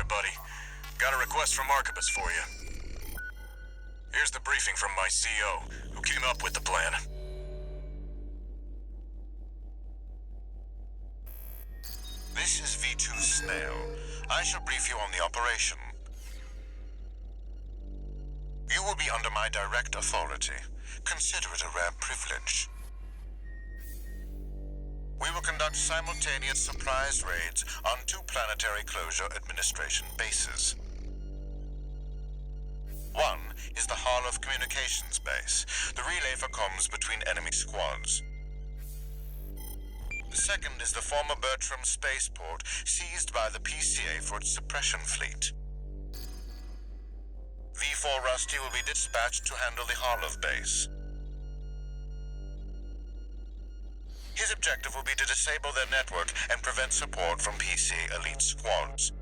buddy. Got a request from Arquebus for you. Here's the briefing from my CO, who came up with the plan. This is V2 Snail. I shall brief you on the operation. You will be under my direct authority. Consider it a rare privilege. We will conduct simultaneous surprise raids on 2 Planetary Closure Administration bases. One is the Hall of Communications base, the relay for comms between enemy squads. The second is the former Bertram spaceport, seized by the PCA for its suppression fleet. V4 Rusty will be dispatched to handle the Harlov base. His objective will be to disable their network and prevent support from PC elite squads.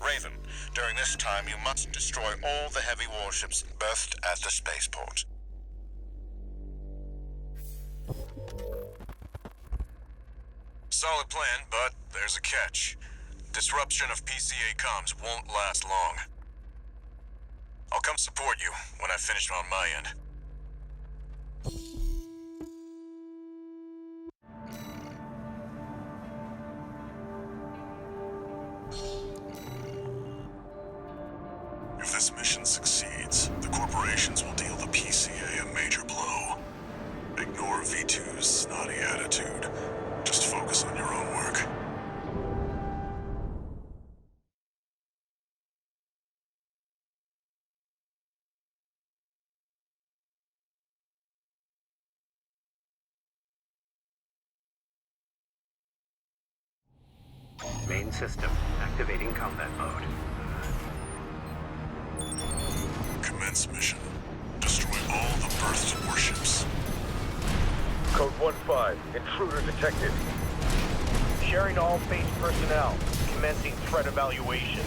Raven, during this time you must destroy all the heavy warships berthed at the spaceport. Solid plan, but there's a catch. Disruption of PCA comms won't last long. I'll come support you when I finish on my end. If this mission succeeds, the corporations will deal the PCA a major blow. Ignore V2's snotty attitude. Just focus on your own work. Main system activating combat mode. Commence mission. Destroy all the berthed warships. Code 1-5, intruder detected. Sharing all base personnel. Commencing threat evaluation.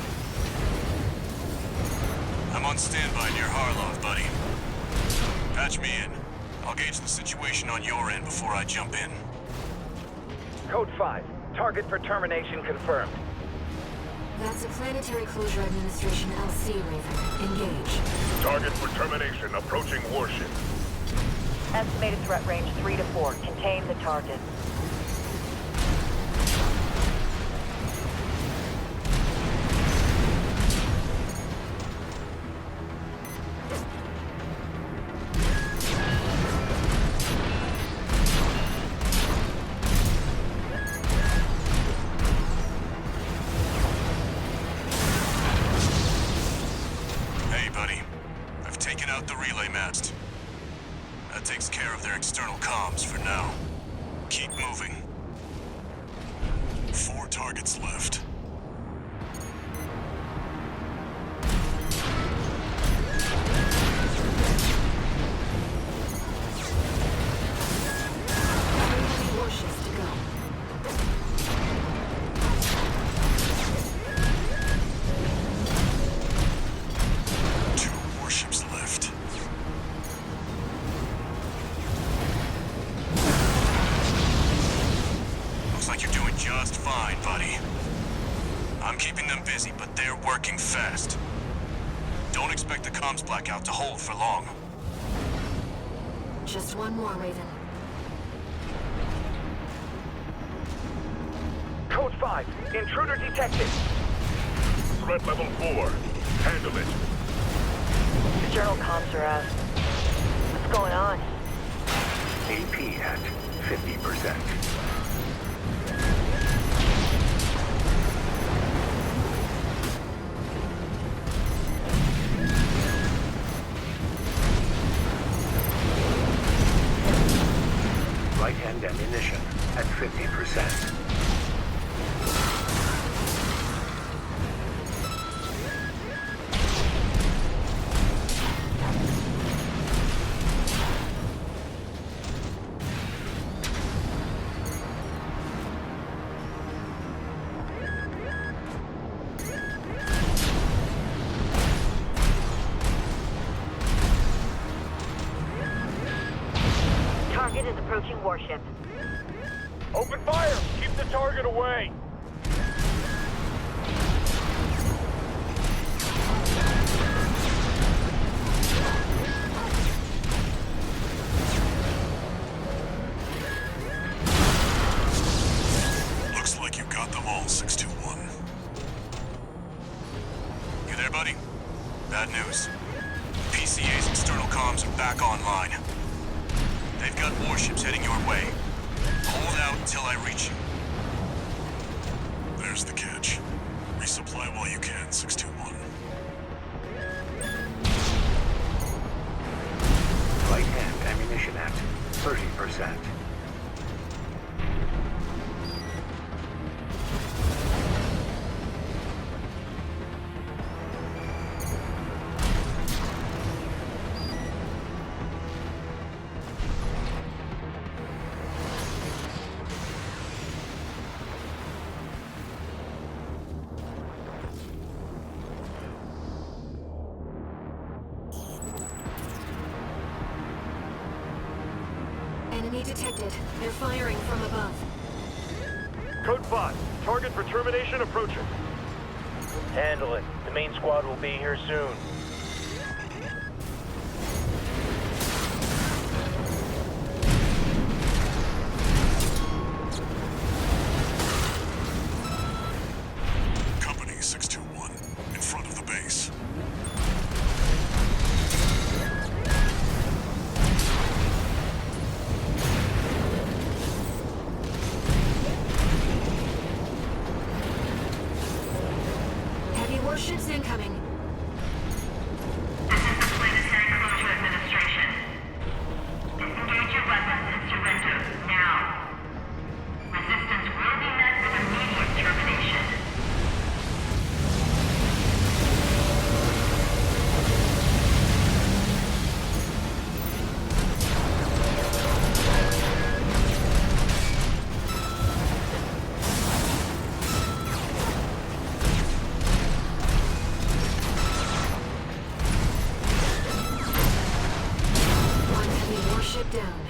I'm on standby near Harlov, buddy. Patch me in. I'll gauge the situation on your end before I jump in. Code 5, target for termination confirmed. That's a Planetary Closure Administration LC, Raven. Engage. Target for termination approaching warship. Estimated threat range 3 to 4. Contain the target. Hey, buddy. I've taken out the relay mast. That takes care of their external comms for now. Keep moving. 4 targets left. Warships to go. 2 warships left. Looks like you're doing just fine, buddy. I'm keeping them busy, but they're working fast. Don't expect the comms blackout to hold for long. Just one more, Raven. Code 5, intruder detected. Threat level 4. Handle it. External comms are out. What's going on? AP at 50%. Right-hand ammunition at 50%. Target is approaching warship. Open fire! Keep the target away! 621. You there, buddy? Bad news. PCA's external comms are back online. They've got warships heading your way. Hold out until I reach you. There's the catch. Resupply while you can, 621. Right-hand ammunition at 30%. Enemy detected. They're firing from above. Code 5. Target for termination approaching. Handle it. The main squad will be here soon. Company 621, in front of the base. Heavy warships incoming. This is the Planetary Closure Administration. Disengage your weapons and surrender now. Resistance will be met with immediate termination. One heavy warship down.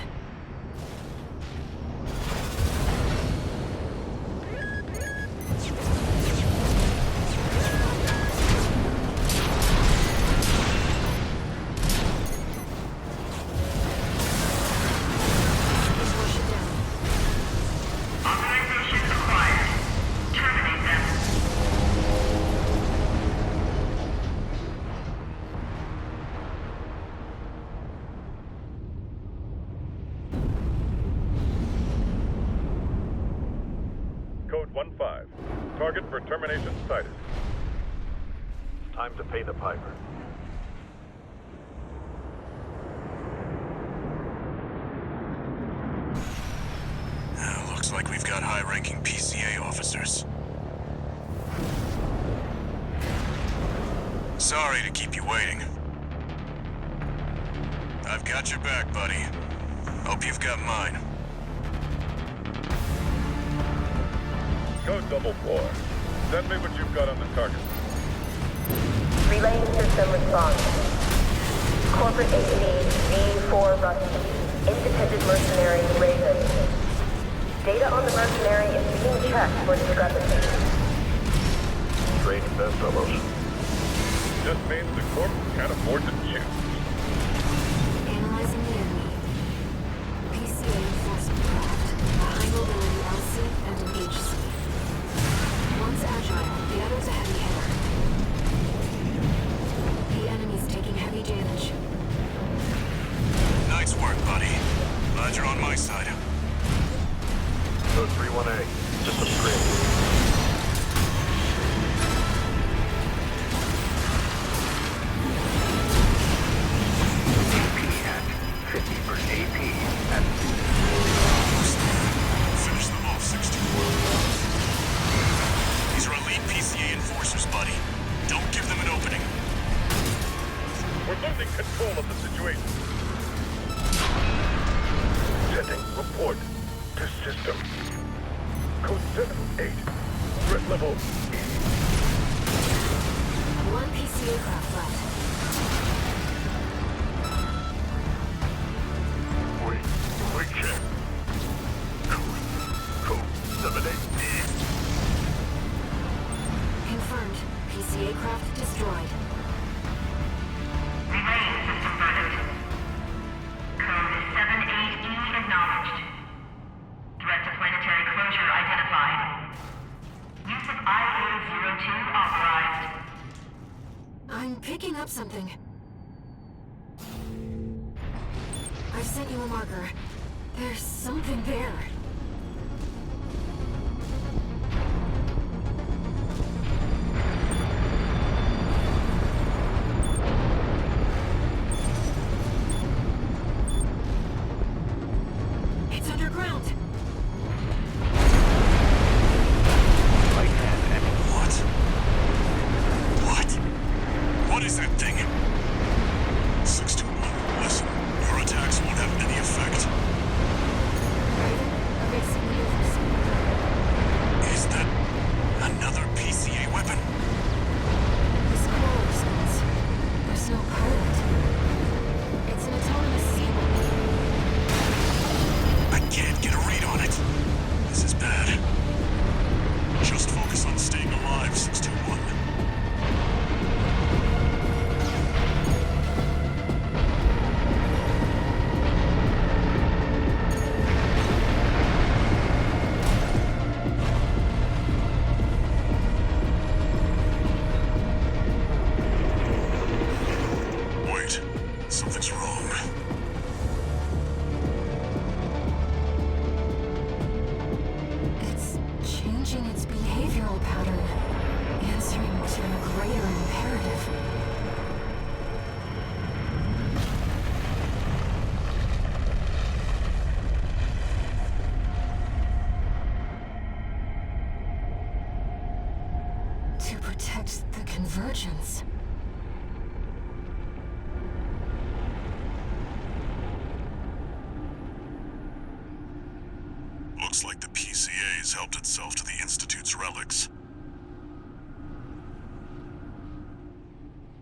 Warship down. Authorization acquired. Terminate them. Code 1-5. Target for termination sighted. Time to pay the piper. Looks like we've got high-ranking PCA officers. Sorry to keep you waiting. I've got your back, buddy. Hope you've got mine. Code 4. Send me what you've got on the target. Relaying system response. Corporate AC V4 Rusty. Independent mercenary Raven. Data on the mercenary is being checked for discrepancies. Training bedfellows. Just means the Corp can't afford to choose. Analyzing the enemy. PCA enforcement craft. A high mobility LC and an HC. One's agile, the other's a heavy hitter. The enemy's taking heavy damage. Nice work, buddy. Glad you're on my side. Code 31A. Just a screen. AP at 50%. AP at Finish them off, 621. These are elite PCA enforcers, buddy. Don't give them an opening. We're losing control of the situation. Sending report to system. Code 7-8. Threat level E. One PCA craft left. Wait, check. Code 7-8. Confirmed. PCA craft destroyed. Relaying system verdict. Code 7-8E acknowledged. Threat to planetary closure identified. You picking up something. I've sent you a marker. There's something there. It's underground. Light hand ammunition. What? What is that thing? 621, listen. Your attacks won't have any effect. Erasing maneuvers. Is that another PCA weapon? This core response. There's no pilot. It's an autonomous sequel. I can't get a read on it. This is bad. Just focus on staying alive, 621. Wait, something's wrong. It's changing its behavioral pattern, answering to a greater imperative. To protect the convergence. Looks like the PCA's helped itself to the Institute's relics.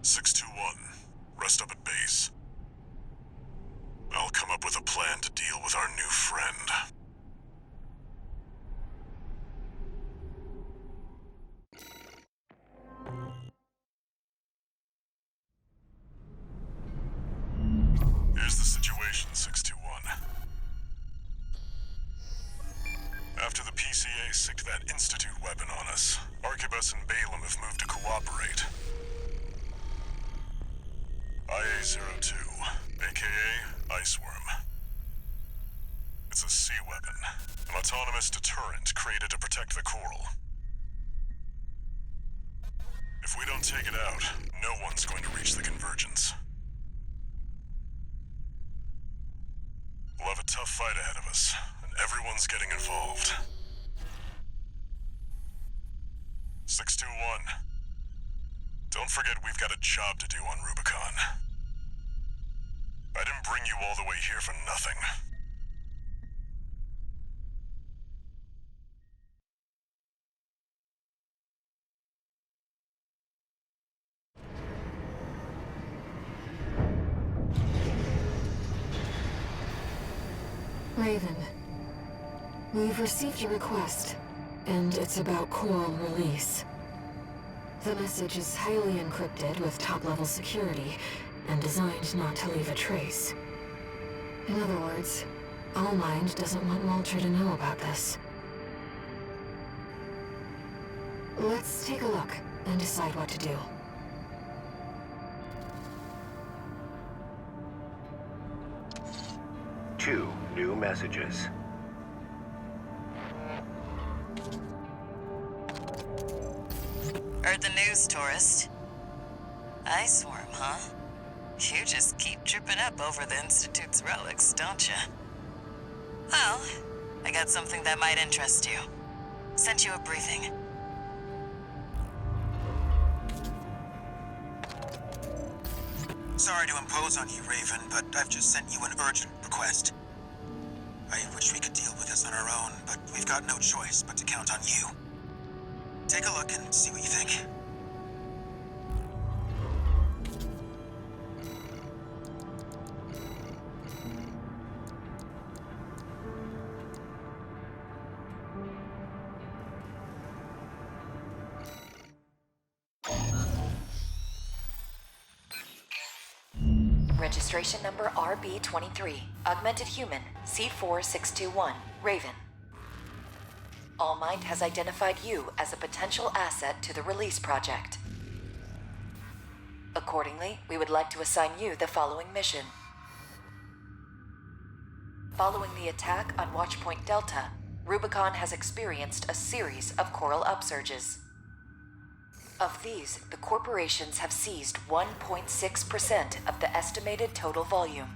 621, rest up at base. I'll come up with a plan to deal with our new friend. Here's the situation, 621. After the PCA sicked that Institute weapon on us, Arquebus and Balaam have moved to cooperate. IA-02, aka Iceworm. It's a sea weapon, an autonomous deterrent created to protect the coral. If we don't take it out, no one's going to reach the convergence. We'll have a tough fight ahead of us, and everyone's getting involved. 621. Don't forget we've got a job to do on Rubicon. I didn't bring you all the way here for nothing. Raven, we've received your request, and it's about coral release. The message is highly encrypted with top-level security, and designed not to leave a trace. In other words, Allmind doesn't want Walter to know about this. Let's take a look and decide what to do. Two new messages. Heard the news, tourist. Iceworm, huh? You just keep tripping up over the Institute's relics, don't you? Well, I got something that might interest you. Sent you a briefing. Sorry to impose on you, Raven, but I've just sent you an urgent request. I wish we could deal with this on our own, but we've got no choice but to count on you. Take a look and see what you think. Registration number RB23, Augmented Human, C4621, Raven. Allmind has identified you as a potential asset to the release project. A Accordingly, we would like to assign you the following mission. Following the attack on Watchpoint Delta, Rubicon has experienced a series of coral upsurges. Of these, the corporations have seized 1.6% of the estimated total volume.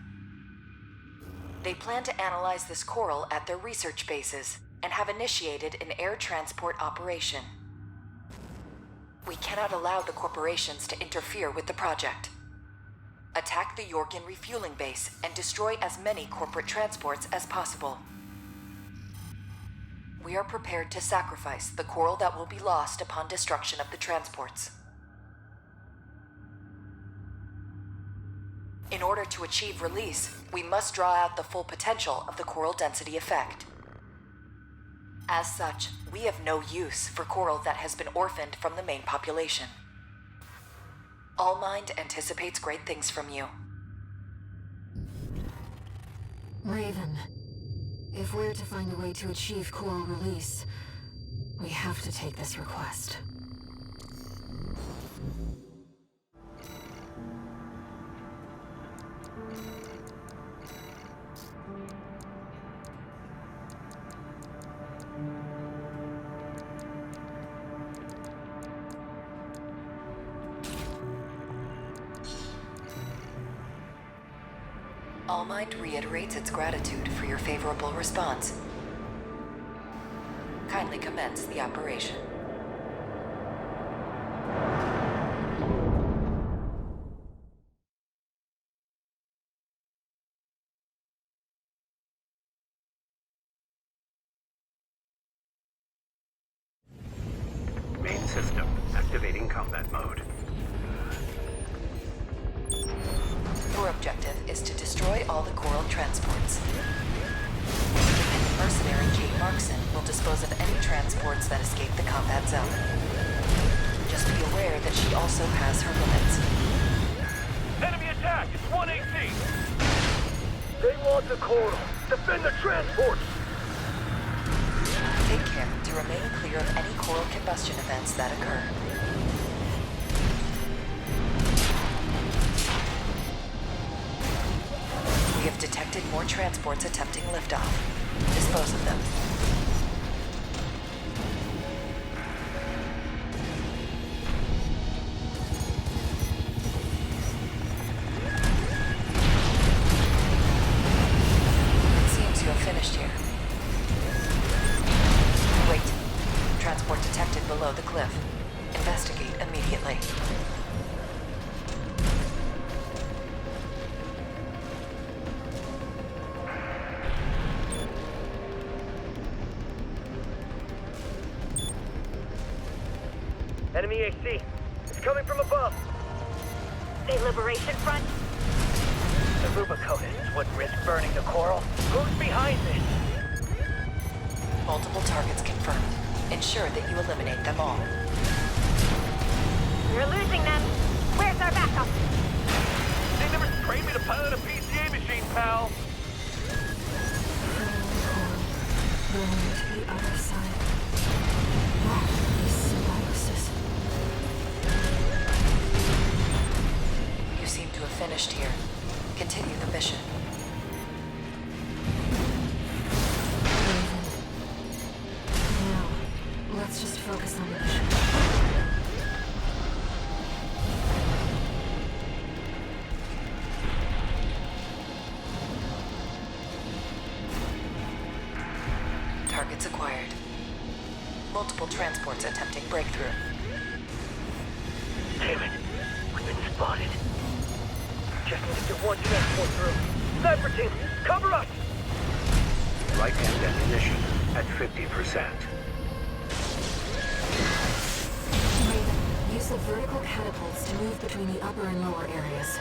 They plan to analyze this coral at their research bases and have initiated an air transport operation. We cannot allow the corporations to interfere with the project. Attack the Yorgan refueling base and destroy as many corporate transports as possible. We are prepared to sacrifice the coral that will be lost upon destruction of the transports. In order to achieve release, we must draw out the full potential of the coral density effect. As such, we have no use for coral that has been orphaned from the main population. Allmind anticipates great things from you. Raven, if we're to find a way to achieve coral release, we have to take this request. Allmind reiterates its gratitude for your favorable response. Kindly commence the operation. Main system activating combat mode. Your objective is to destroy all the coral transports. Independent mercenary Jade Markson will dispose of any transports that escape the combat zone. Just be aware that she also has her limits. Enemy attack! It's 1AC! They want the coral! Defend the transports! Take care to remain clear of any coral combustion events that occur. We have detected more transports attempting liftoff. Dispose of them. It seems you have finished here. Wait. Transport detected below the cliff. Investigate immediately. Enemy AC. It's coming from above. The Liberation Front? The Rubiconists wouldn't risk burning the coral. Who's behind this? Multiple targets confirmed. Ensure that you eliminate them all. We're losing them. Where's our backup? They never trained me to pilot a PCA machine, pal. Going to the other side. Wow, these symbiosis. You seem to have finished here. Continue the mission. Raven. Now, let's just focus on the mission. Targets acquired. Multiple transports attempting breakthrough. Damn it. We've been spotted. Just need to get one transport through. Sniper team, cover us! Right-hand ammunition at 50%. Raven, use the vertical catapults to move between the upper and lower areas.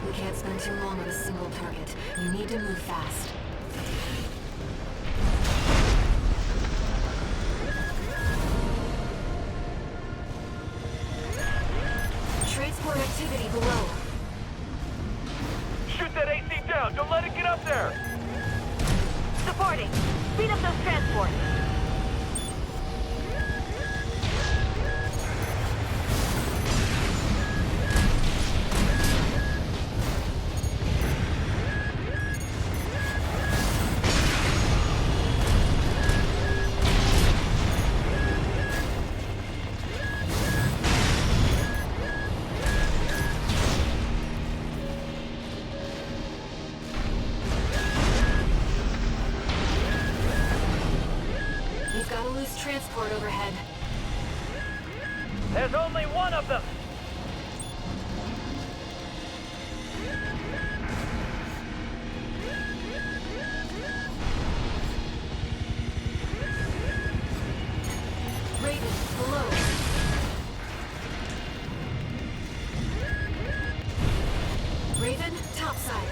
We can't spend too long on a single target. You need to move fast. Transport activity below. Shoot that AC down! Don't let it get up there! Supporting. Speed up those transports. We've got a loose transport overhead. There's only one of them! Raven, below. Raven, topside.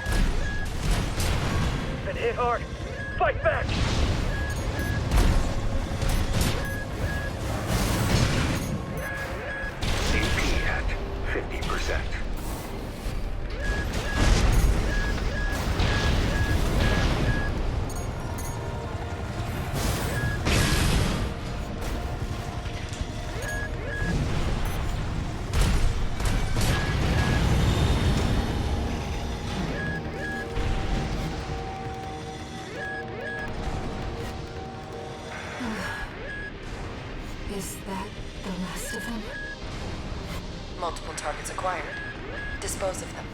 Been hit hard. Fight back! AP at 50%. Is that the last of them? Multiple targets acquired. Dispose of them.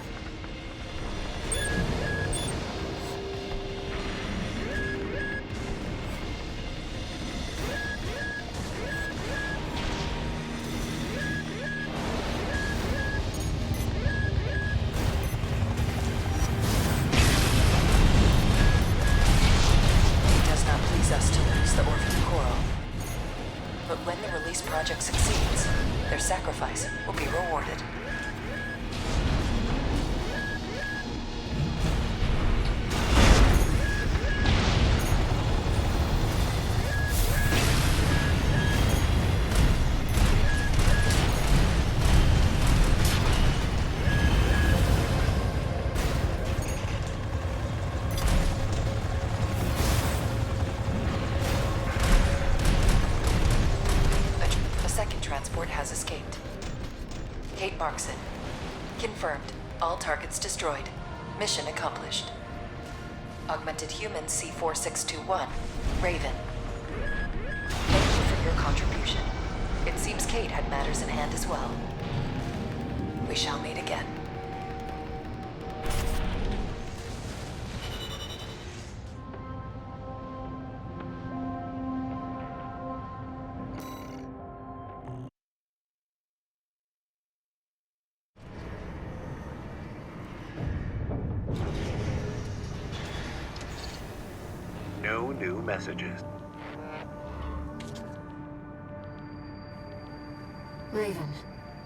It does not please us to lose the orphan coral. But when the release project succeeds, their sacrifice will be rewarded. A second transport has escaped. Kate Markson. Confirmed. All targets destroyed. Mission accomplished. Augmented Human C4621. Raven. Thank you for your contribution. It seems Kate had matters in hand as well. We shall meet again. No new messages. Raven,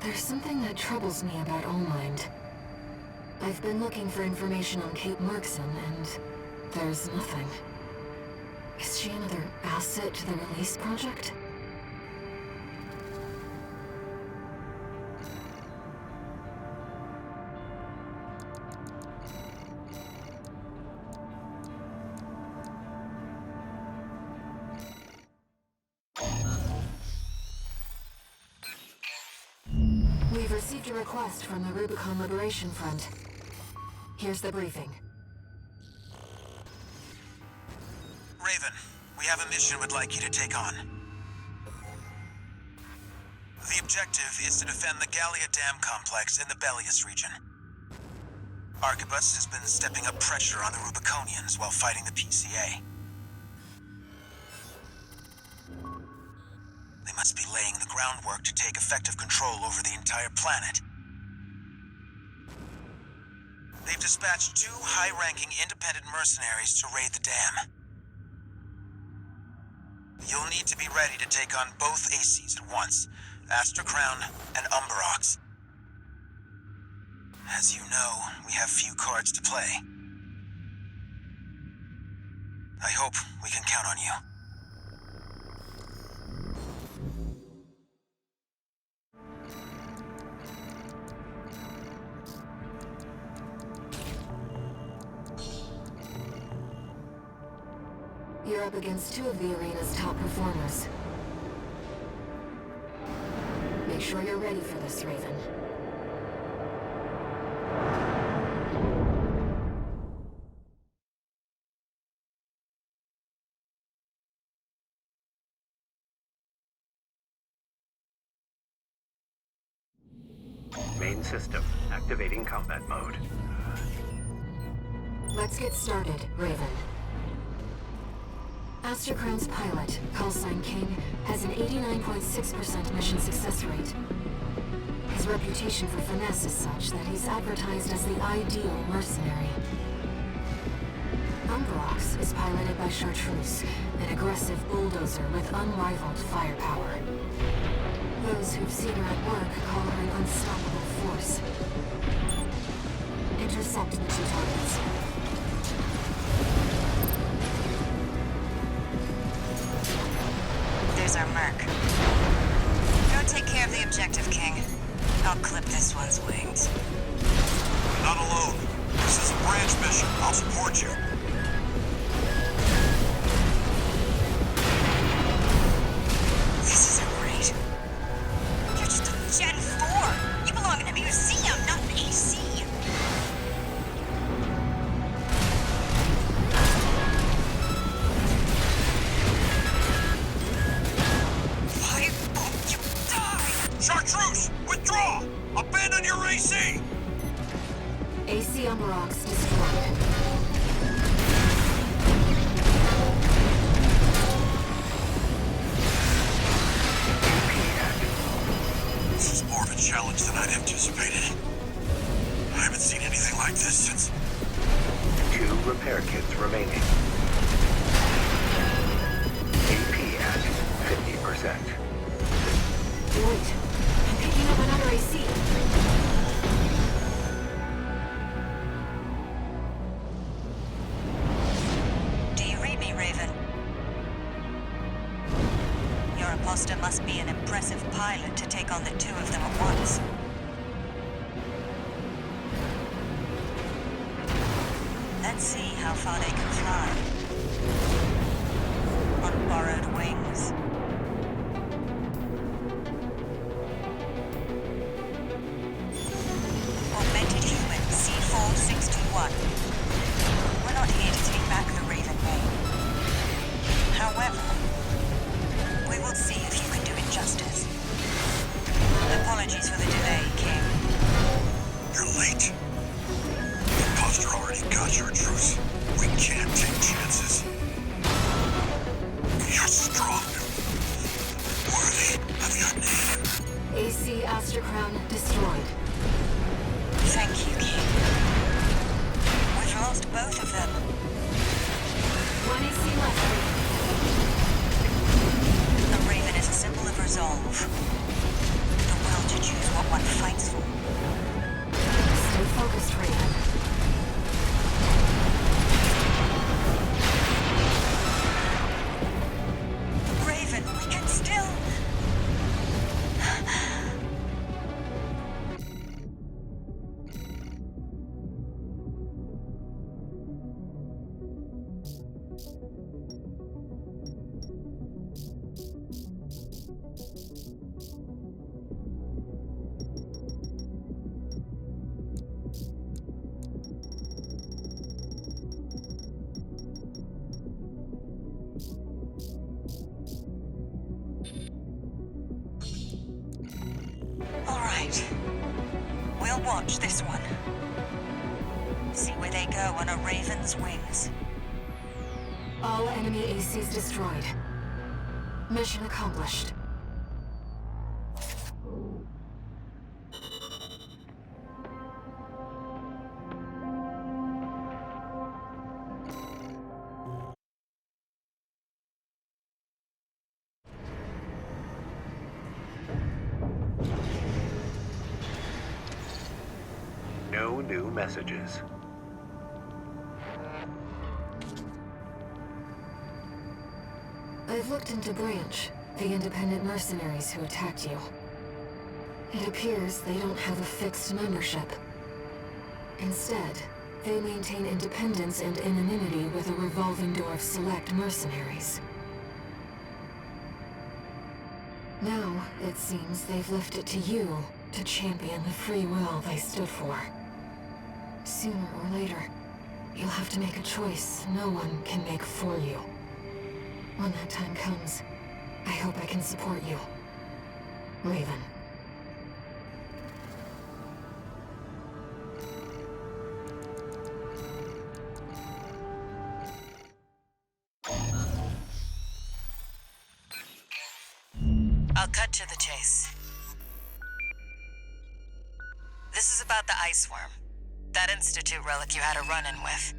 there's something that troubles me about Allmind. I've been looking for information on Kate Markson, and there's nothing. Is she another asset to the release project? We've received a request from the Rubicon Liberation Front. Here's the briefing. Raven, we have a mission we'd like you to take on. The objective is to defend the Gallia Dam complex in the Bellius region. Arquebus has been stepping up pressure on the Rubiconians while fighting the PCA. They must be laying the groundwork to take effective control over the entire planet. They've dispatched 2 high-ranking independent mercenaries to raid the dam. You'll need to be ready to take on both ACs at once, Astra Crown and Umberox. As you know, we have few cards to play. I hope we can count on you. You're up against 2 of the arena's top performers. Make sure you're ready for this, Raven. Main system activating combat mode. Let's get started, Raven. Astrocrown's pilot, callsign King, has an 89.6% mission success rate. His reputation for finesse is such that he's advertised as the ideal mercenary. Umbrox is piloted by Chartreuse, an aggressive bulldozer with unrivaled firepower. Those who've seen her at work call her an unstoppable force. Intercept the two targets. There's our Merc. Go take care of the objective, King. I'll clip this one's wings. Not alone. This is a branch mission. I'll support you. This isn't great. You're just a Gen 4. You belong in a museum, not an AC. Why won't you die? Chartreuse! Withdraw! Abandon your AC! AC Umbrox destroyed. This is more of a challenge than I'd anticipated. I haven't seen anything like this since... 2 repair kits remaining. AP at 50%. Wait, I'm picking up another AC. Do you read me, Raven? Your imposter must be an impressive pilot to take on the 2 of them at once. Let's see how far they can fly. On borrowed wings. Augmented human C4621. We're not here to take back the Raven name. However, we will see if you can do it justice. Apologies for the delay, King. You're late. The imposter already got Chartreuse. We can't take chances. You're strong. Worthy of your name. AC Astrocrown destroyed. Thank you, King. We've lost both of them. 1 AC left. A Raven is a symbol of resolve. The will to choose what one fights for. Stay focused, Raven. Raven, we can still... All right. We'll watch this one. See where they go on a Raven's wings. All enemy ACs destroyed. Mission accomplished. No new messages. I've looked into Branch, the independent mercenaries who attacked you. It appears they don't have a fixed membership. Instead, they maintain independence and anonymity with a revolving door of select mercenaries. Now, it seems they've left it to you to champion the free will they stood for. Sooner or later, you'll have to make a choice no one can make for you. When that time comes, I hope I can support you. Raven. I'll cut to the chase. This is about the Ice Worm. That Institute relic you had a run-in with.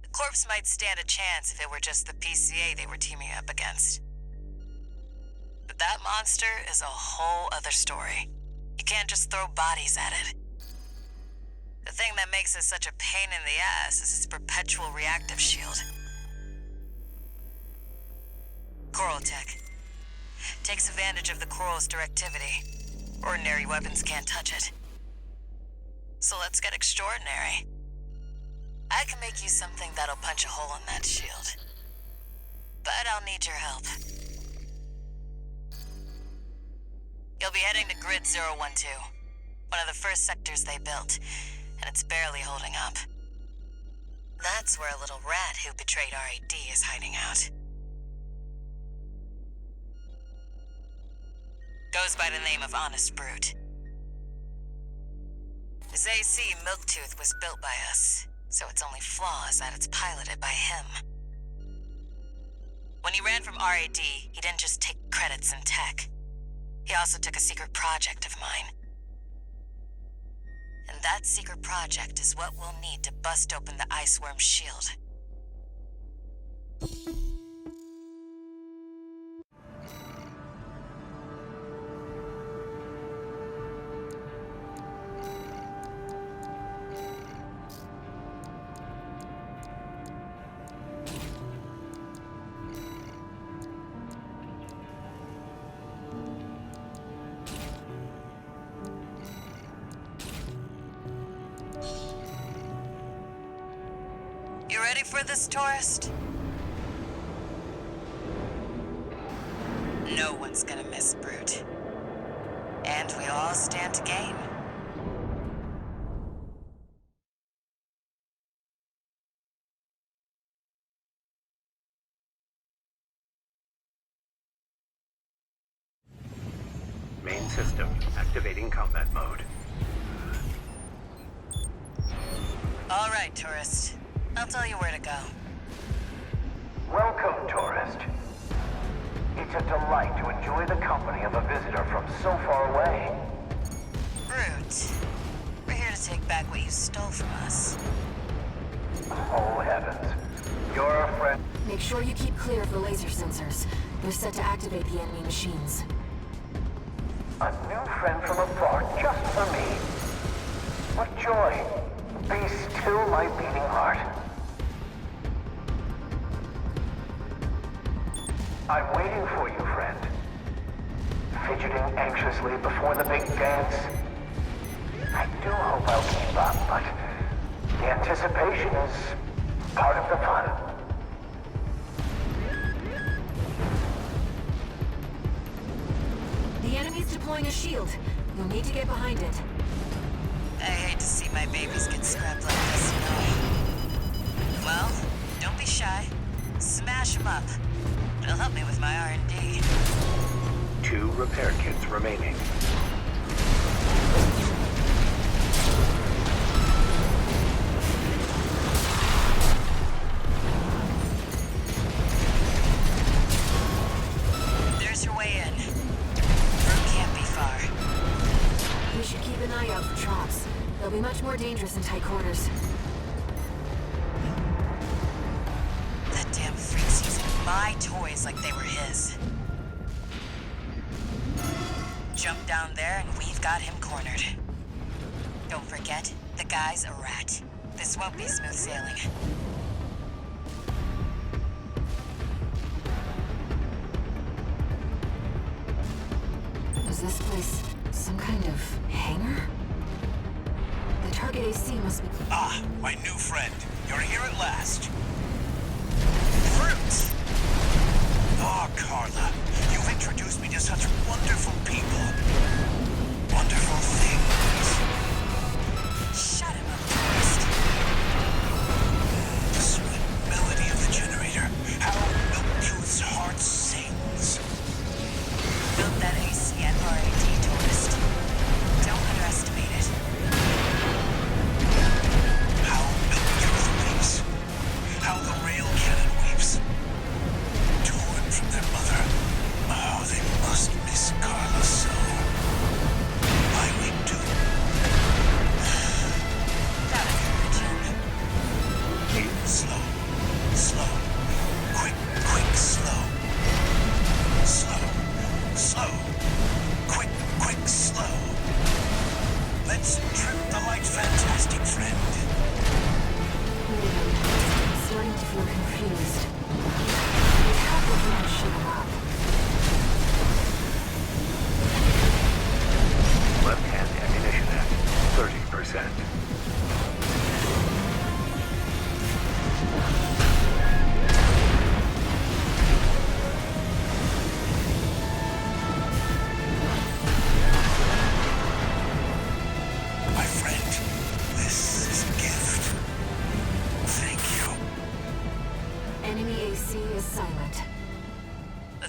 The corpse might stand a chance if it were just the PCA they were teaming up against. But that monster is a whole other story. You can't just throw bodies at it. The thing that makes it such a pain in the ass is its perpetual reactive shield. Coral Tech. Takes advantage of the coral's directivity. Ordinary weapons can't touch it. So let's get extraordinary. I can make you something that'll punch a hole in that shield. But I'll need your help. You'll be heading to Grid 012, one of the first sectors they built, and it's barely holding up. That's where a little rat who betrayed RAD is hiding out. Goes by the name of Honest Brute. His AC Milktooth was built by us, so its only flaw is that it's piloted by him. When he ran from RAD, he didn't just take credits in tech. He also took a secret project of mine. And that secret project is what we'll need to bust open the Ice Worm's shield. You ready for this, tourist? No one's gonna miss Brute. And we all stand to gain. Main system activating combat mode. All right, tourist. I'll tell you where to go. Welcome, tourist. It's a delight to enjoy the company of a visitor from so far away. Brute. We're here to take back what you stole from us. Oh, heavens. You're a friend. Make sure you keep clear of the laser sensors. They're set to activate the enemy machines. A new friend from afar, just for me. What joy. Be still my beating heart. I'm waiting for you, friend. Fidgeting anxiously before the big dance. I do hope I'll keep up, but the anticipation is part of the fun. The enemy's deploying a shield. You'll need to get behind it. I hate to see my babies get scrapped like this, you know. Well, don't be shy. Smash them up. It'll help me with my R&D. 2 repair kits remaining. There's your way in. Brute can't be far. We should keep an eye out for traps. They'll be much more dangerous in tight quarters. That damn freak's using my toys like they were his. Jump down there and we've got him cornered. Don't forget, the guy's a rat. This won't be smooth sailing. Is this place some kind of hangar? The target AC must be... Ah, my new friend. You're here at last. Brute! Oh, Carla. You've introduced me to such wonderful people. Wonderful things. Shut him up, tourist. The sweet melody of the generator. How Milktooth's heart sings. Built that AC at RAD, tourist. Don't underestimate it. How Milktooth weeps. How the rail cannon weeps. Torn from their mother. Oh.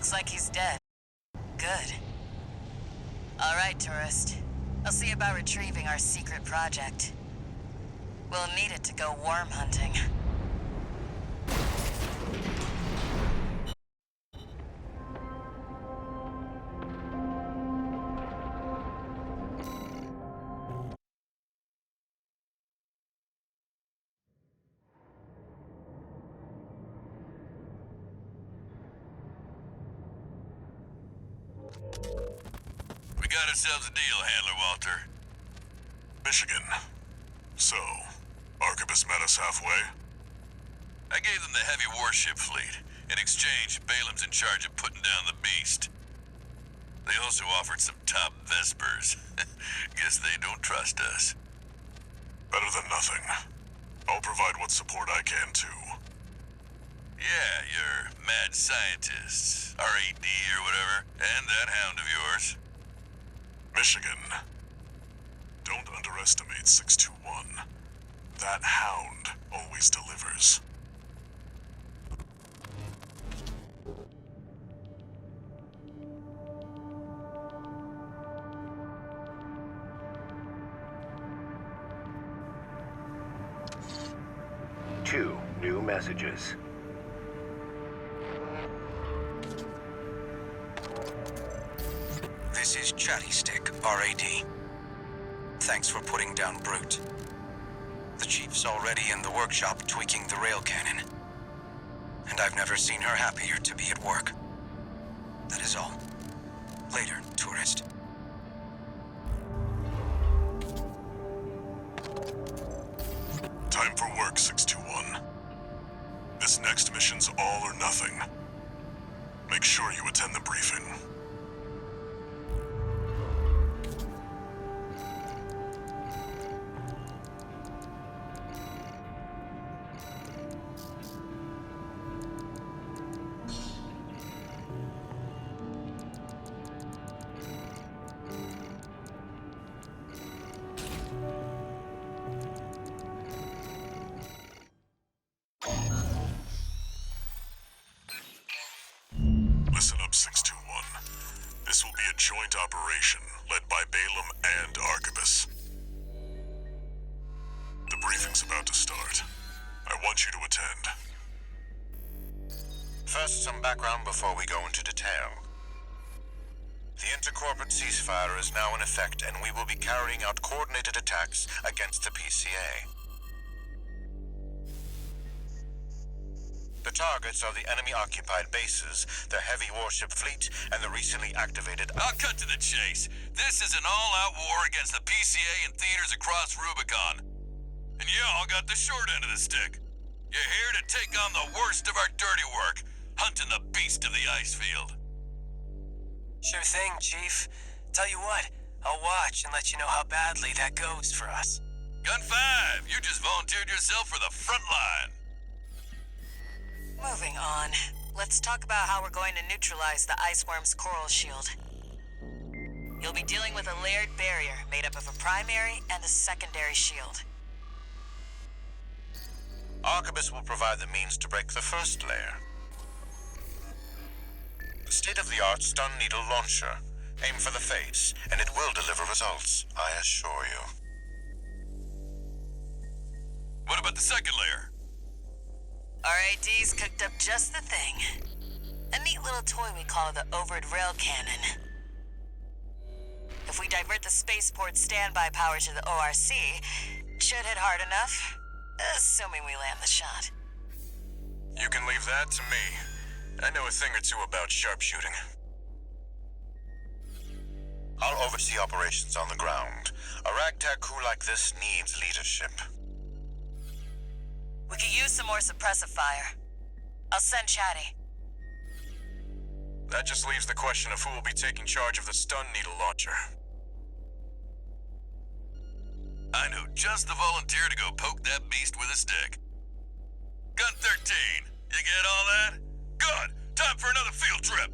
Looks like he's dead. Good. All right, tourist. I'll see about retrieving our secret project. We'll need it to go worm hunting. We got ourselves a deal, Handler Walter. Michigan. So, Arquebus met us halfway? I gave them the heavy warship fleet. In exchange, Balam's in charge of putting down the beast. They also offered some top Vespers. Guess they don't trust us. Better than nothing. I'll provide what support I can, too. Yeah, your mad scientists, RAD or whatever, and that hound of yours. Michigan. Don't underestimate 621. That hound always delivers. Two new messages. This is Chatty Stick, RAD. Thanks for putting down Brute. The Chief's already in the workshop tweaking the rail cannon. And I've never seen her happier to be at work. That is all. Later, tourist. Time for work, 621. This next mission's all or nothing. Make sure you attend the briefing. Listen up, 621. This will be a joint operation led by Balam and Arquebus. The briefing's about to start. I want you to attend. First, some background before we go into detail. The intercorporate ceasefire is now in effect, and we will be carrying out coordinated attacks against the PCA. The targets are the enemy-occupied bases, the heavy warship fleet, and the recently activated... I'll cut to the chase. This is an all-out war against the PCA and theaters across Rubicon. And y'all got the short end of the stick. You're here to take on the worst of our dirty work, hunting the beast of the ice field. Sure thing, Chief. Tell you what, I'll watch and let you know how badly that goes for us. Gun 5, you just volunteered yourself for the front line. Moving on. Let's talk about how we're going to neutralize the Iceworm's coral shield. You'll be dealing with a layered barrier made up of a primary and a secondary shield. Arquebus will provide the means to break the first layer. The state-of-the-art stun needle launcher. Aim for the face, and it will deliver results, I assure you. What about the second layer? RAD's cooked up just the thing. A neat little toy we call the Overed Rail Cannon. If we divert the spaceport standby power to the ORC, it should hit hard enough, assuming we land the shot. You can leave that to me. I know a thing or two about sharpshooting. I'll oversee operations on the ground. A ragtag crew like this needs leadership. We could use some more suppressive fire. I'll send Chatty. That just leaves the question of who will be taking charge of the stun needle launcher. I know just the volunteer to go poke that beast with a stick. Gun 13, you get all that? Good! Time for another field trip!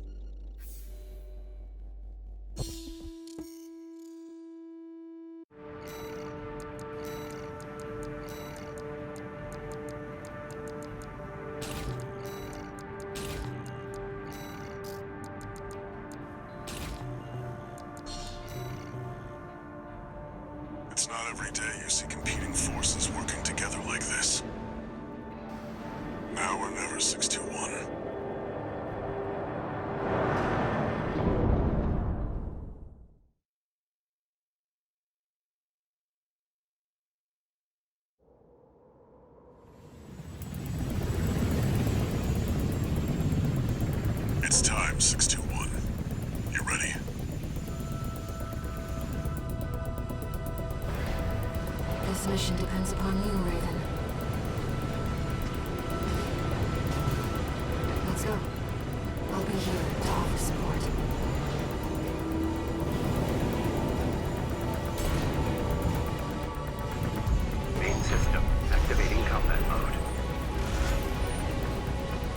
It's not every day you see competing forces working together like this. Now or never, 621. It's time, 621. You ready? This mission depends upon you, Raven. Let's go. I'll be here to offer support. Main system activating combat mode.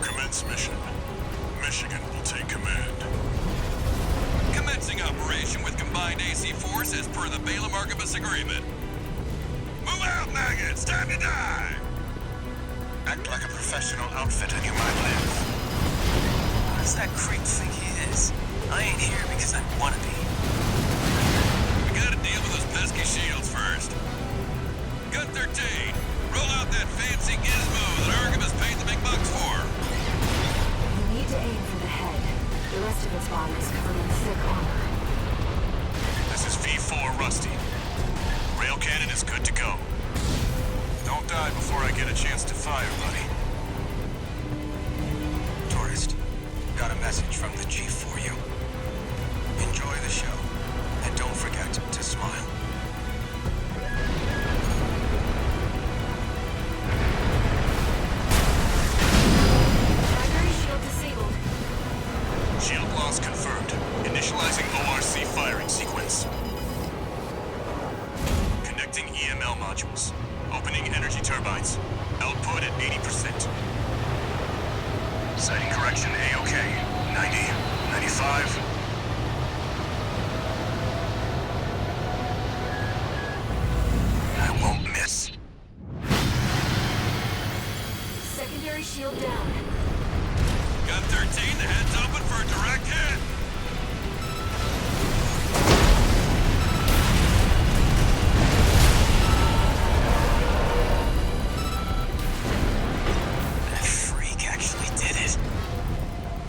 Commence mission. Michigan will take command. Commencing operation with combined AC force as per the Balaam Archibus agreement. Move out, maggots! Time to die! Act like a professional outfit and you might live. What does that creep think he is? I ain't here because I wanna be. We gotta deal with those pesky shields first. Gun 13, roll out that fancy gizmo that Archibus paid the big bucks for. You need to aim for the head. The rest of its body is covered in thick armor. This is V4 Rusty. Rail cannon is good to go. Don't die before I get a chance to fire, buddy. Tourist, got a message from the Chief for you. Enjoy the show, and don't forget to smile. Primary shield disabled. Shield loss confirmed. Initializing ORC firing sequence. Connecting EML modules. Opening energy turbines. Output at 80%. Sighting correction A-OK. 90, 95. I won't miss. Secondary shield down. Gun 13, the head's open for a direct hit. That freak actually did it.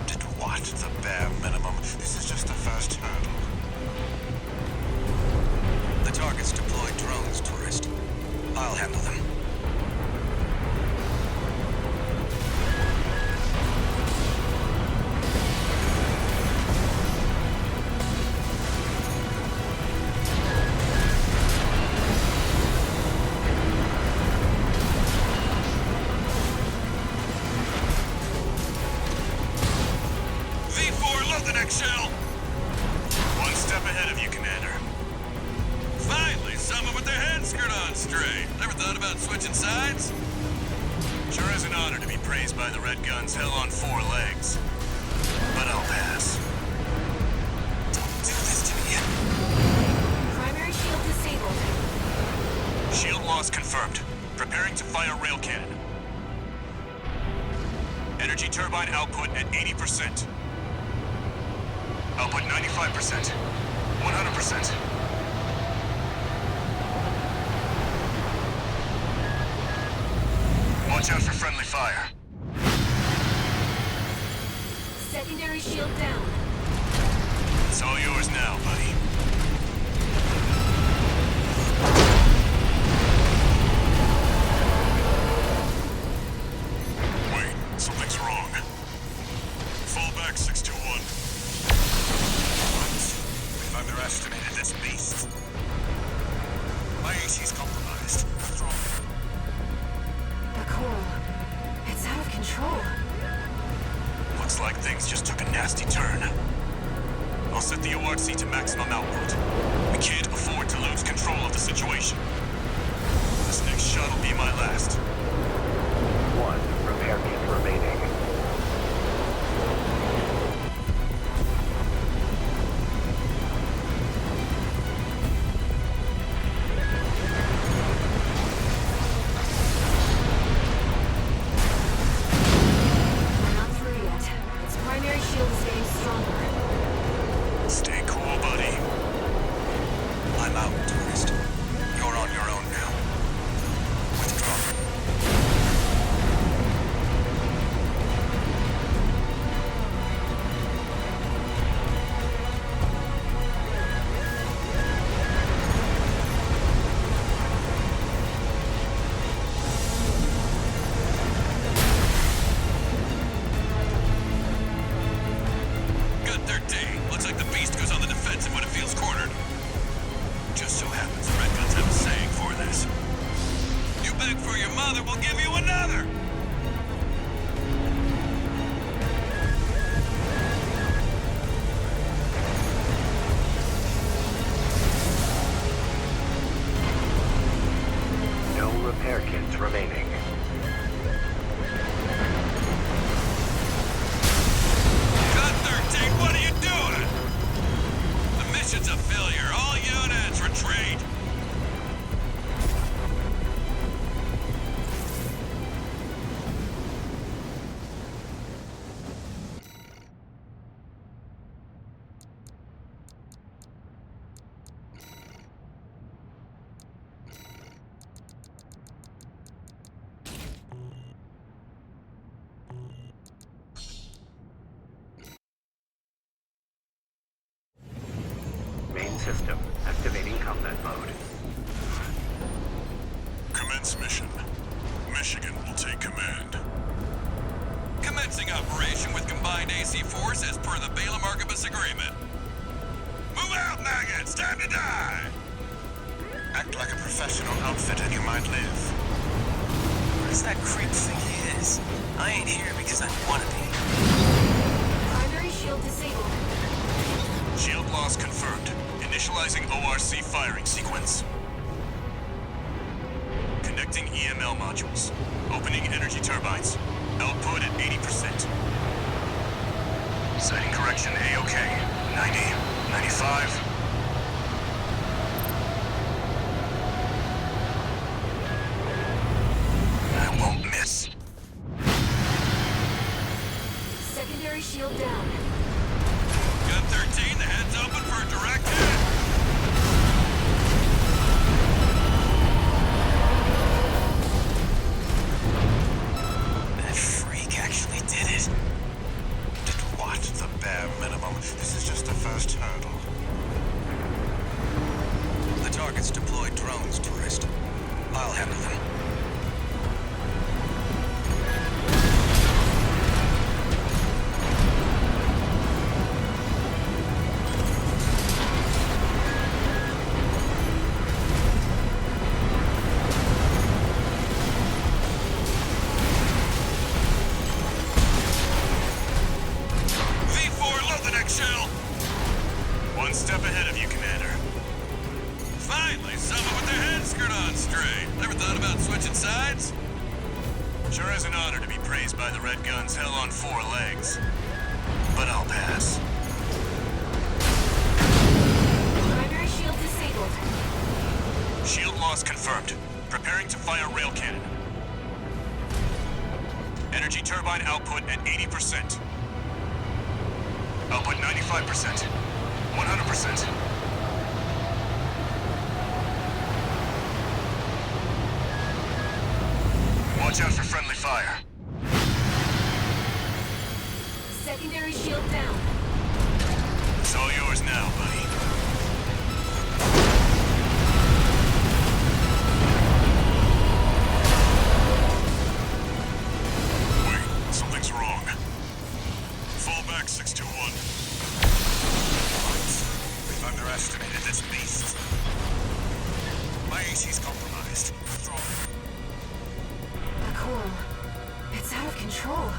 Did what? The bare minimum. This is just the first hurdle. The target's deployed drones, Tourist. I'll handle them. V4, load the next shell. One step ahead of you, Commander. Finally, someone with their head screwed on straight. Never thought about switching sides? Sure is an honor to be praised by the Red Guns hell on 4 legs. But I'll pass. Don't do this to me. Primary shield disabled. Shield loss confirmed. Preparing to fire rail cannon. Energy turbine output at 80%. Output 95%. 100%. Watch out for friendly fire. Secondary shield down. It's all yours now, buddy. Wait, something's wrong. Fall back, 621. What? We've underestimated this beast. My AC's compromised. What's wrong? The coral. It's out of control. Looks like things just took a nasty turn. I'll set the ORC to maximum output. We can't afford to lose control of the situation. This next shot will be my last. 1 repair kit remaining. We're not through yet. Its primary shield is getting stronger. Stay cool, buddy. I'm out, Tourist. Your Got 13. Looks like the beast goes on the defensive when it feels cornered. Just so happens the Red Guns have a saying for this. You beg for your mother, we'll give you another! No repair kits remaining. Got 13, what are you doing? The mission's a failure. All units, retreat! Main system activating combat mode. Commence mission. Michigan will take command. Commencing operation with combined AC force as per the Balaam Archibus agreement. Move out, maggots! Time to die! Act like a professional outfit and you might live. What does that creep think he is? I ain't here because I wanna be. Primary shield disabled. Shield loss confirmed. Initializing ORC firing sequence. Connecting EML modules. Opening energy turbines. Output at 80%. Setting correction A-OK. 90, 95. I won't miss. Secondary shield down. Got 13, the head's open for a direct hit. That freak actually did it. Did what? The bare minimum. This is just the first hurdle. The target's deployed drones, tourist. I'll handle them. V4, load the next shell! One step ahead of you, Commander. Finally, someone with their head screwed on straight. Never thought about switching sides? Sure is an honor to be praised by the Red Guns hell on 4 legs. But I'll pass. Primary shield disabled. Shield loss confirmed. Preparing to fire rail cannon. Energy turbine output at 80%. Output 95%. 100%. Watch out for friendly fire. Secondary shield down. It's all yours now, buddy. Wait, something's wrong. Fall back, 621. What? We've underestimated this beast. My AC's compromised. Withdraw. The coral. It's out of control.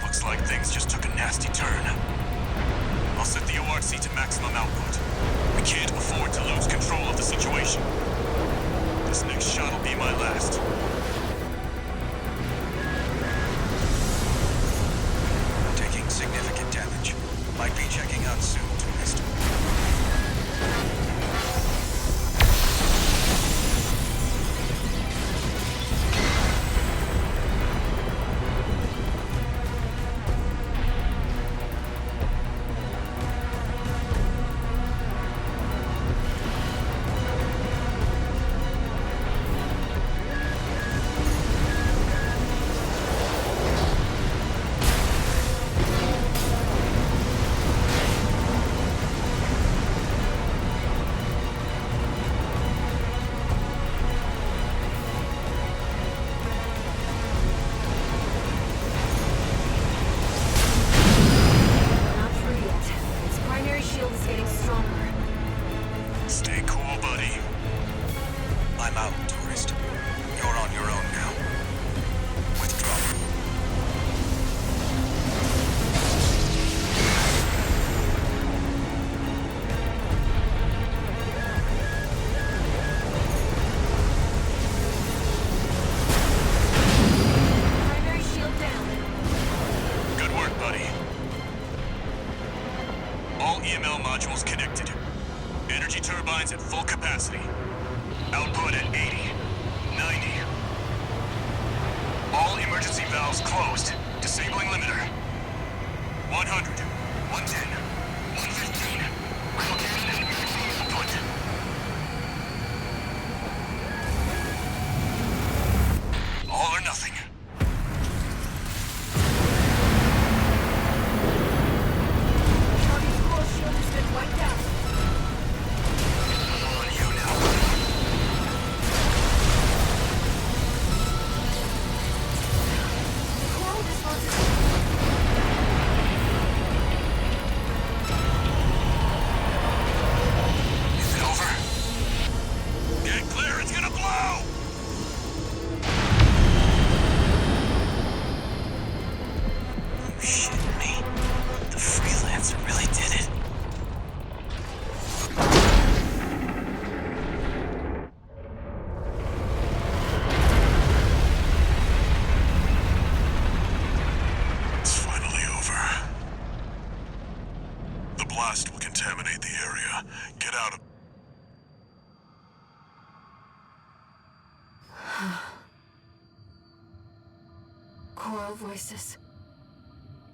Looks like things just took a nasty turn. I'll set the ORC to maximum output. We can't afford to lose control of the situation. This next shot will be my last. Taking significant damage. Might be checking out soon, tourist. All EML modules connected. Energy turbines at full capacity. Output at 80, 90. All emergency valves closed. Disabling limiter. 100, 110, 115. Rail cannon and maximum output. All or nothing. Target's coral shield has been wiped out. On you now. Coral responses. Is it over? Get clear, it's gonna blow! You shitting me? The freelancer really did it. It's finally over. The blast will contaminate the area. Get out of... Coral voices.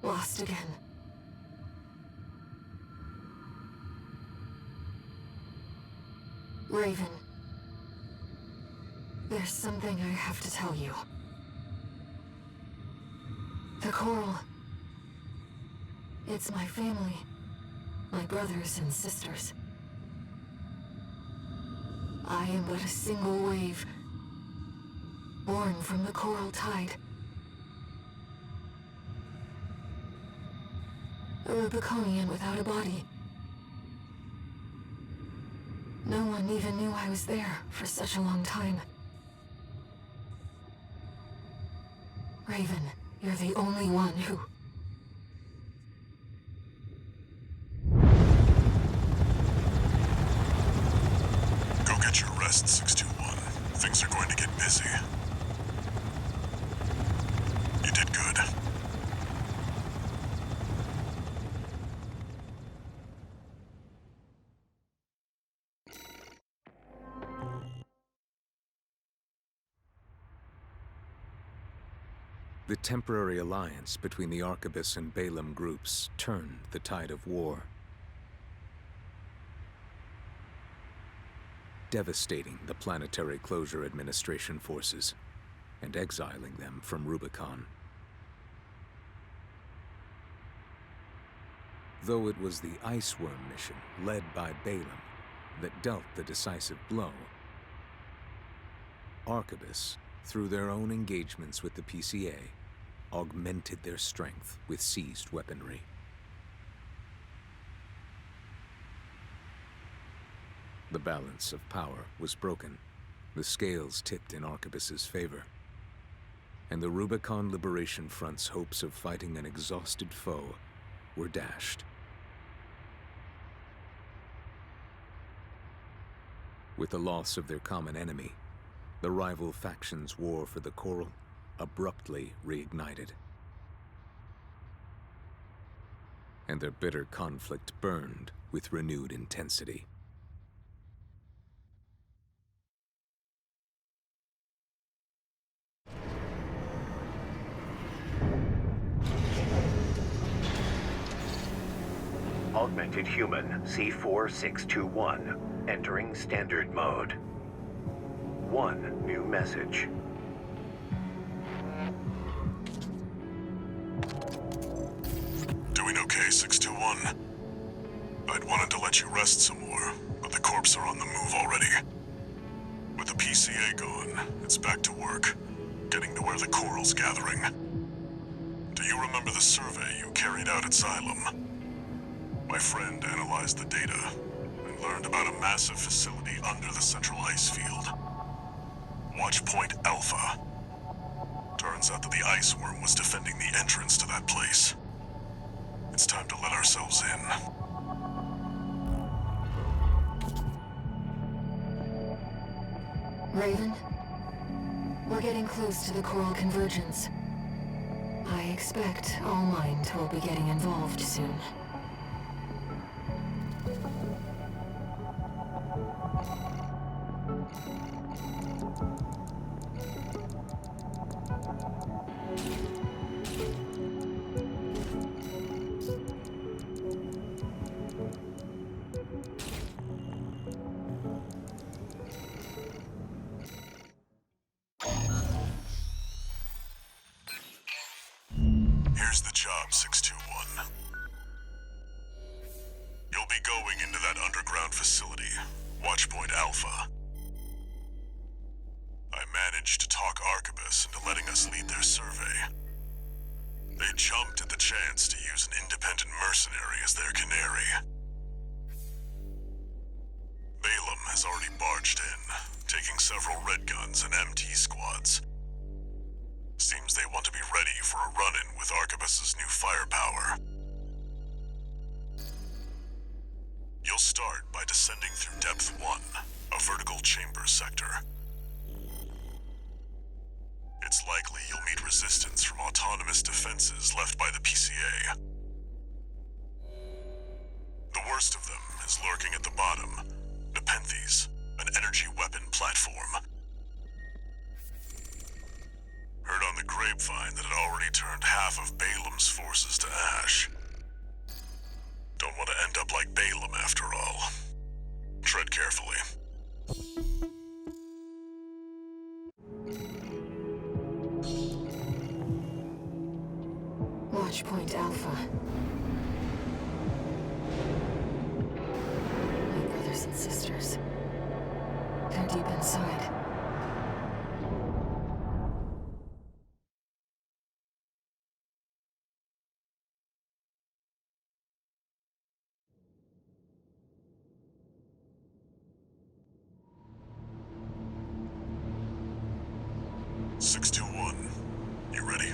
Lost again. Raven. There's something I have to tell you. The Coral. It's my family. My brothers and sisters. I am but a single wave. Born from the Coral Tide. A Rubiconian without a body. No one even knew I was there for such a long time. Raven, you're the only one who... Go get your rest, 621. Things are going to get busy. You did good. The temporary alliance between the Arquebus and Balaam groups turned the tide of war, devastating the Planetary Closure Administration forces and exiling them from Rubicon. Though it was the Iceworm mission led by Balaam that dealt the decisive blow, Arquebus, through their own engagements with the PCA, augmented their strength with seized weaponry. The balance of power was broken, the scales tipped in Arquebus's favor, and the Rubicon Liberation Front's hopes of fighting an exhausted foe were dashed. With the loss of their common enemy, the rival factions' war for the Coral abruptly reignited. And their bitter conflict burned with renewed intensity. Augmented Human C4621, entering Standard Mode. One new message. Doing okay, 621? I'd wanted to let you rest some more, but the corps are on the move already. With the PCA gone, it's back to work, getting to where the Coral's gathering. Do you remember the survey you carried out at Xylem? My friend analyzed the data and learned about a massive facility under the central ice field. Watchpoint Alpha. Turns out that the Iceworm was defending the entrance to that place. It's time to let ourselves in. Raven? We're getting close to the Coral Convergence. I expect All Mind will be getting involved soon. job, 621. You'll be going into that underground facility, Watchpoint Alpha. I managed to talk Arquebus into letting us lead their survey. They jumped at the chance to use an independent mercenary as their canary. Balaam has already barged in, taking several red guns and MT squads. Seems they want to be ready for a run-in with Arquebus's new firepower. You'll start by descending through Depth 1, a vertical chamber sector. It's likely you'll meet resistance from autonomous defenses left by the PCA. The worst of them is lurking at the bottom, Nepenthes, an energy weapon platform. Heard on the grapevine that it already turned half of Balaam's forces to ash. Don't want to end up like Balaam after all. Tread carefully. Watchpoint Alpha. My brothers and sisters. They're deep inside. You ready?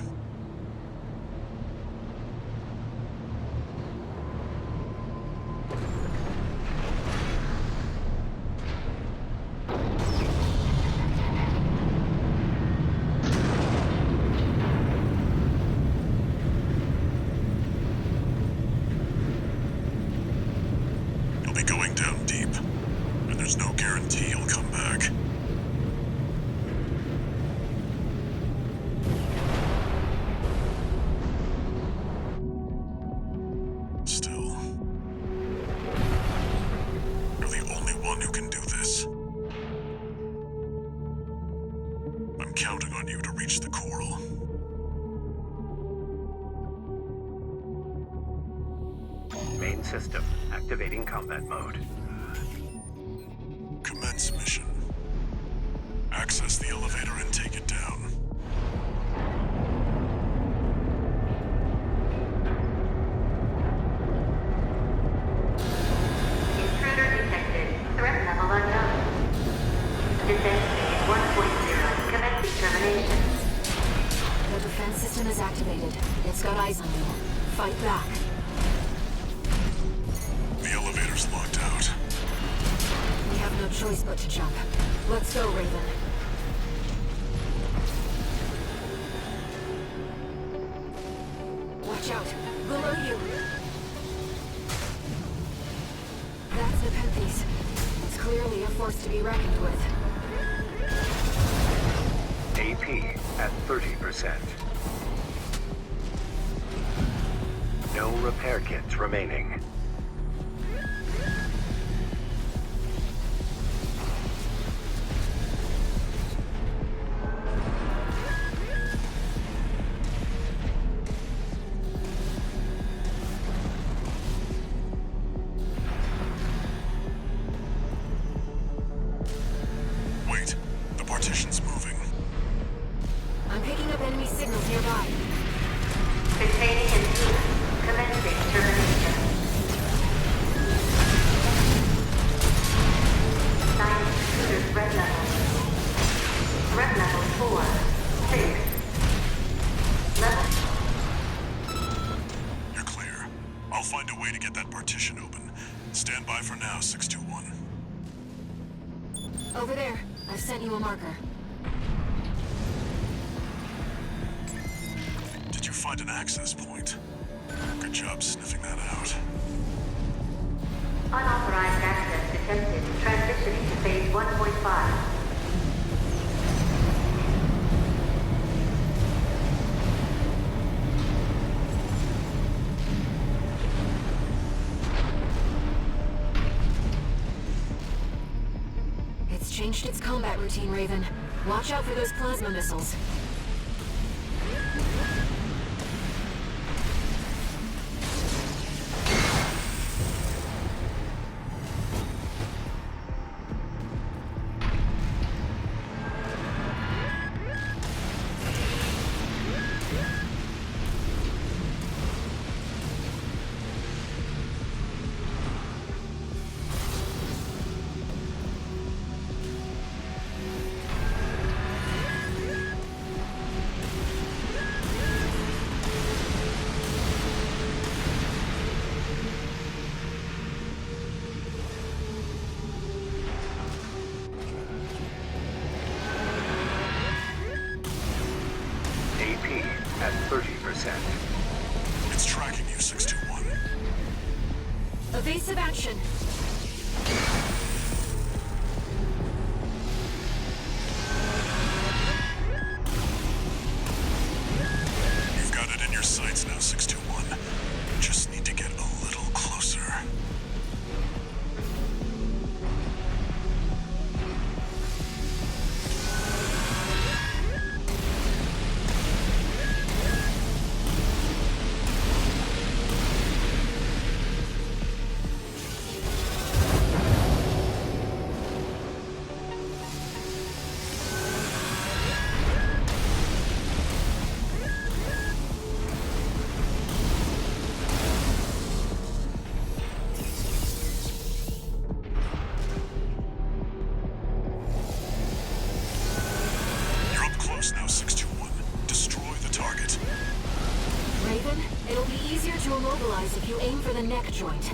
You'll be going down deep, and there's no guarantee you'll come back. Still, you're the only one who can do this. I'm counting on you to reach the coral. Main system activating combat mode. Commence mission. Access the elevator and take it down. Intruder detected. Threat level unknown. Descent speed 1.0. Commencing termination. The defense system is activated. It's got eyes on you. Fight back. The elevator's locked out. We have no choice but to jump. Let's go, Raven. Watch out! Below you! That's Nepenthes. It's clearly a force to be reckoned with. AP at 30%. No repair kits remaining. Wait, the partition's moving. I'm picking up enemy signals nearby. Containing intruder. Commencing termination. Sign intruder threat level. Threat level 4. 6. Level. You're clear. I'll find a way to get that partition open. Stand by for now, 621. Over there. I've sent you a marker. Did you find an access point? Good job sniffing that out. Unauthorized access detected. Transitioning to phase 1.5. It's changed its combat routine, Raven. Watch out for those plasma missiles. Evasive action! You've got it in your sights now, 621. Just need to get a little closer. Now, 621. Destroy the target. Raven, it'll be easier to immobilize if you aim for the neck joint.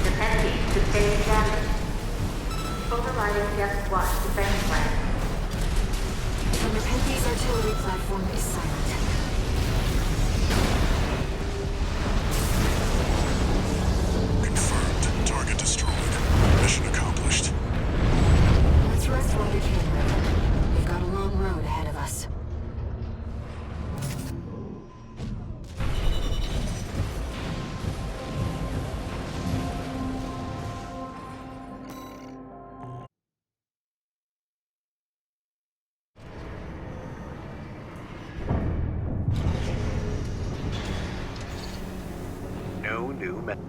Nepenthes sustaining damage. Overriding Depth 1 defense plan. The Nepenthes artillery platform is silent. Target destroyed. Mission accomplished. Let's rest while we can, Raven. We've got a long road ahead of us. No new method.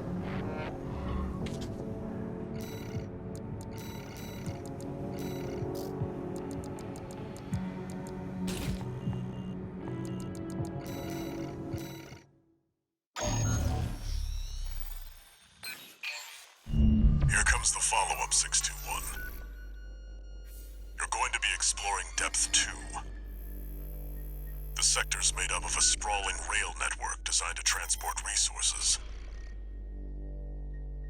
Here comes the follow-up, 621. You're going to be exploring Depth 2. The sector's made up of a sprawling rail network designed to transport resources.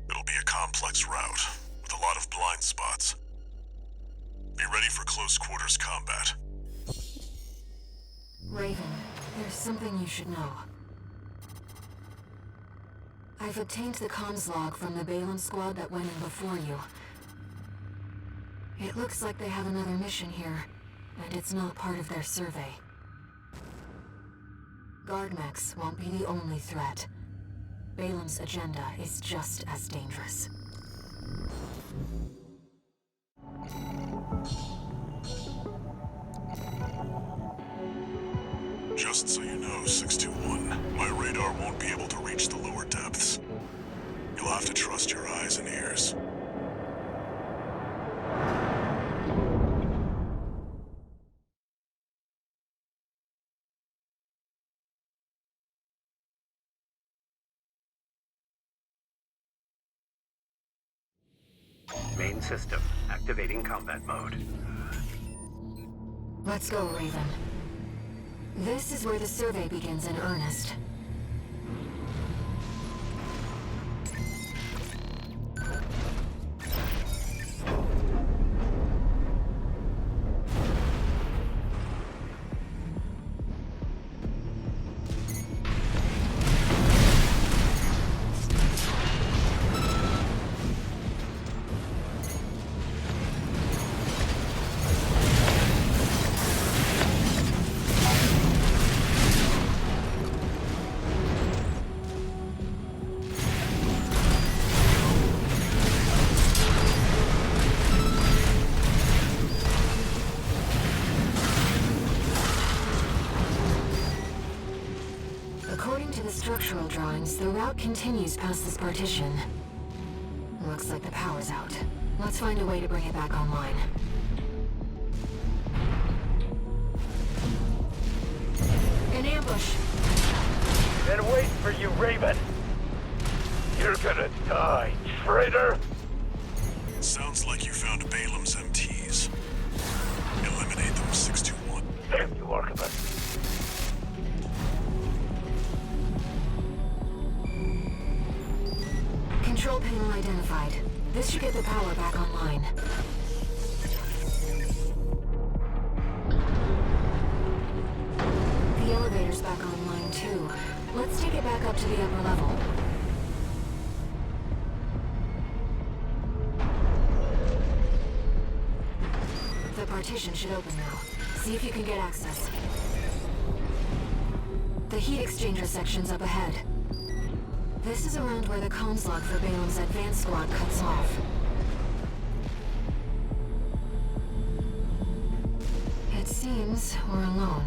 It'll be a complex route, with a lot of blind spots. Be ready for close quarters combat. Raven, there's something you should know. I've obtained the comms log from the Balaam squad that went in before you. It looks like they have another mission here, and it's not part of their survey. Guard mechs won't be the only threat. Balaam's agenda is just as dangerous. Just so you know, 621, my radar won't be able to reach the lower depths. You'll have to trust your eyes and ears. Main system activating combat mode. Let's go, Raven. This is where the survey begins in earnest. According to the structural drawings, the route continues past this partition. Looks like the power's out. Let's find a way to bring it back online. An ambush! Been waiting for you, Raven. You're gonna die, traitor! Sounds like you found Balaam's MTs. Eliminate them, 621. Damn you, Archibus. Control panel identified. This should get the power back online. up to the upper level. The partition should open now. See if you can get access. The heat exchanger section's up ahead. This is around where the comms log for Balam's advanced squad cuts off. It seems we're alone.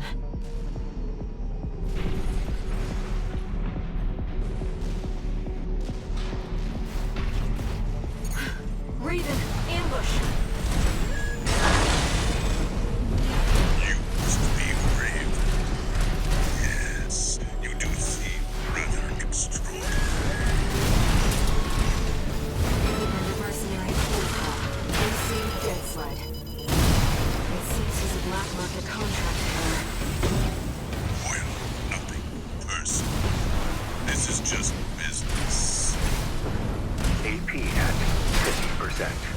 Raven, ambush! You must be brave. Yes, you do seem rather extraordinary. Independent mercenary protocol. AC Dead Sled. It seems he's a black market contract killer. Well, nothing personal. This is just business. AP at 50%.